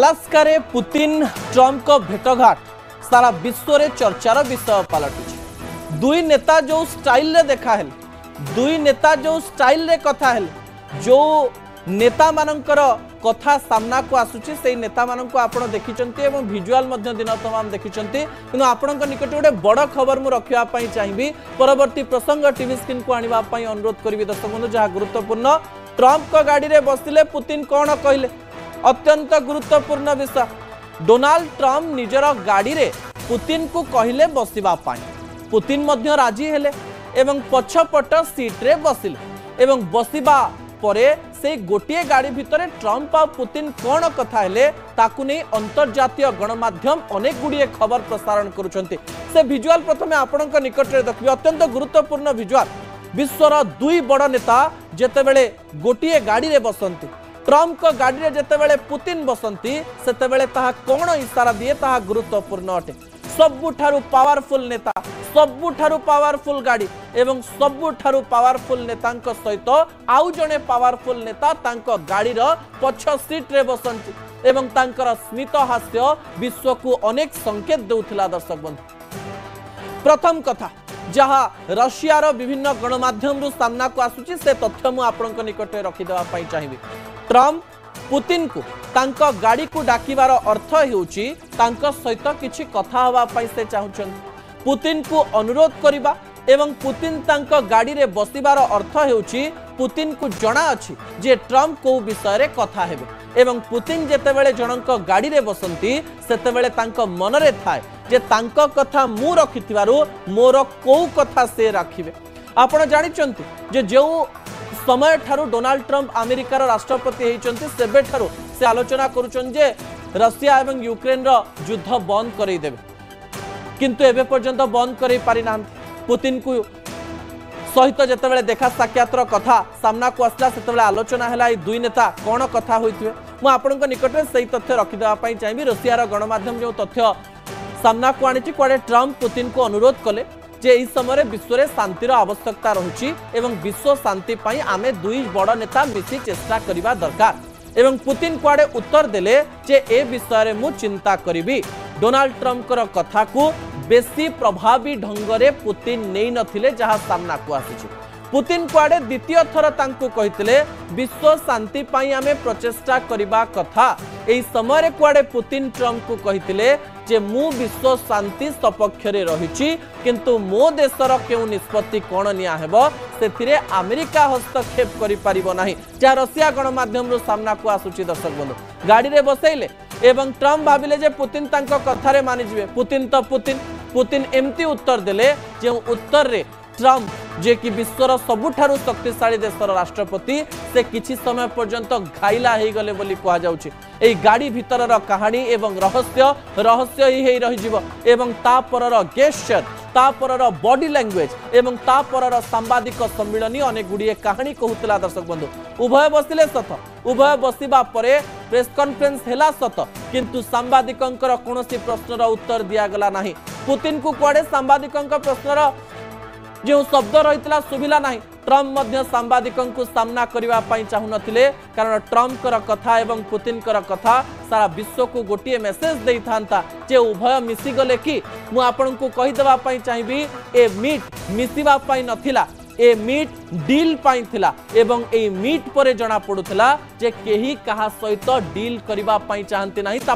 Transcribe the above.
अलास्कारे Putin Trump को भेटघाट सारा विश्व रे चर्चार विषय पलटुଛି दुई नेता जो स्टाइल रे देखा है दुई नेता जो स्टाइल रे कथा है जो नेता मानकर कथा सामना को आसुची से नेता मानक आपण देखिचंती एवं विजुअल मध्य दिन तमाम देखिचंती किंतु आपणक निकट गोटे बड़ खबर मु रखिया पई चाहिबी परवर्ती प्रसंग टीवी स्क्रीन को आनिबा पई अनुरोध करिवि दर्शक बंधु जहा गुरुत्वपूर्ण ट्रम्प को गाड़ी रे बसिले पुतिन कोन कहले अत्यंत गुरुत्वपूर्ण विषय डोनाल्ड ट्रम्प निजर गाड़ी रे पुतिन को कहले बसिबा पाई पुतिन मध्य राजी हेले एवं पछपट सीट रे बसिले एवं बसिबा परे से गोटे गाड़ी भितर ट्रम्प और पुतिन कौन कथा हेले ताकु नहीं अंतर्जातीय गणमाध्यम अनेक गुड़िए खबर प्रसारण करुछंती से विजुअल प्रथमे आपणक निकट रे देखिबे अत्यंत गुरुत्वपूर्ण विजुअल विश्वर दुई बड़ नेता जेतेबेले गोटे गाड़ी रे बसंती ट्रम्प को गाड़ी रे जेतेबेले पुतिन बसंती सेतेबेले ताहा कौन इशारा दिए ताहा गुरुत्वपूर्ण अटे सबुठारु पावरफुल नेता सबुठारु पावरफुल गाड़ी एवं सबुठारु पावरफुल नेतांक सहित आउ जने पावरफुल नेता तांको गाड़ी रो पछ सीट रे बसंती एवं तांकर स्मित हास्य विश्व को अनेक संकेत देउथिला दर्शक बंधु प्रथम कथा जहाँ रशिया रो विभिन्न गणमाध्यम रु सामना को आसुची से तथ्य मु आपनक निकटे रखि देबा पई चाहिबी ट्रम्प पुतिन को तांको गाड़ी को डाकिबार अर्थ हेउची तांको सहित किछि कथा होबा पई से चाहुछन पुतिन को अनुरोध करिबा एवं पुतिन तांको गाड़ी रे बसिबार अर्थ हेउची पुतिन को जणा अछि जे ट्रम्प को विषय रे कथा हेबे एवं पुतिन जेतेबेले जनक गाड़ी रे बसंती सेतेबेले तांको मन रे थाए जे तांको कथा मु रखिथिबारु मोर को कथा से राखिबे आपण जानिचंती जे जो समय ठारू डोनाल्ड ट्रम्प अमेरिकार राष्ट्रपति होइचंती सेबे ठारू से आलोचना करूछन जे रशिया एवं यूक्रेन रो युद्ध बंद करई देबे किंतु एबे पर्यंत बंद करई पारि नांती पुतिन को सहित जेतेबेले देखा साक्षातर कथा सामना को आसला सेतेबेले आलोचना हैला ए दुई नेता कोन कथा होइथिबे मु आपनक निकट रे सही तथ्य रखि देबा पई चाहिबी रशिया रो गणमाध्यम जो तथ्य सामना को आनिछि कोडे ट्रम्प पुतिन को अनुरोध कले जे इस समय विश्व रे शांतिर आवश्यकता रहुछि एवं विश्व शांति पई आमे दुई बड़ नेता मिसी चेष्टा करिबा दरकार एवं पुतिन कुआडे उत्तर देले जे ए विषय रे मु चिंता करिबी डोनाल्ड ट्रम्प कर कथा को बेसी प्रभावी ढंगरे पुतिन नहीं नथिले जहाँ सामना को आसिछि पुतिन कुआडे द्वितीय थर तांको कहितले विश्व शांति पई आमे प्रचेष्टा करिबा कथा एई समय रे कुआडे पुतिन ट्रम्प को कहितले जे मु विश्व शांति सपक्ष रे रहिछि किंतु मो देशर केउ निष्पत्ति कोन निया हेबो सेथिरे अमेरिका हस्तक्षेप करि परिबो नाही जा रशिया गणमाध्यम रो सामना को आसुछि दर्शक बंधु गाड़ी रे बसैले एवं ट्रम्प भाबिले जे पुतिन तांको कथारे मानि जिवे पुतिन तो पुतिन एमती उत्तर देले जे उत्तर रे ट्रम्प जे कि विश्वर सबुठारु शक्तिशाली देशर राष्ट्रपति से किछि समय पर्यंत घाइला हे गले बोली कहा जाउछि एई गाड़ी भितरर कहानी एवं रहस्य ही हे रहि जिवो एवं ता परर गेस्चर ता परर बॉडी लैंग्वेज एवं ता परर सांबादिक सम्मिलनी अनेक गुड़िए कहानी कहूतला दर्शक बंधु उभय बसिले सत उभय बसिबा परे प्रेस कॉन्फ्रेंस हेला सत किंतु सांबादिकंकर कोनोसी प्रश्नर उत्तर दिया गला नाही पुतिन को कुआडे सांबादिकंक प्रश्नर जो शब्द रही सुविला ना ट्रम्प मध्य सांबादिकों को सामना करने चाहू नथिले कारण ट्रम्प कर कथा एवं पुतिन कर कथा सारा विश्व को गोटे मेसेज दे था जे उभय मिसीगले कि मु आपन को कहीदेवा चाहिए ए मीट मिसिबा नथिला ए मीट डील पाई थिला एवं ए मीट परे जना पड़ुथिला जे केही कहा सहित डील करबा चाहती नहीं ता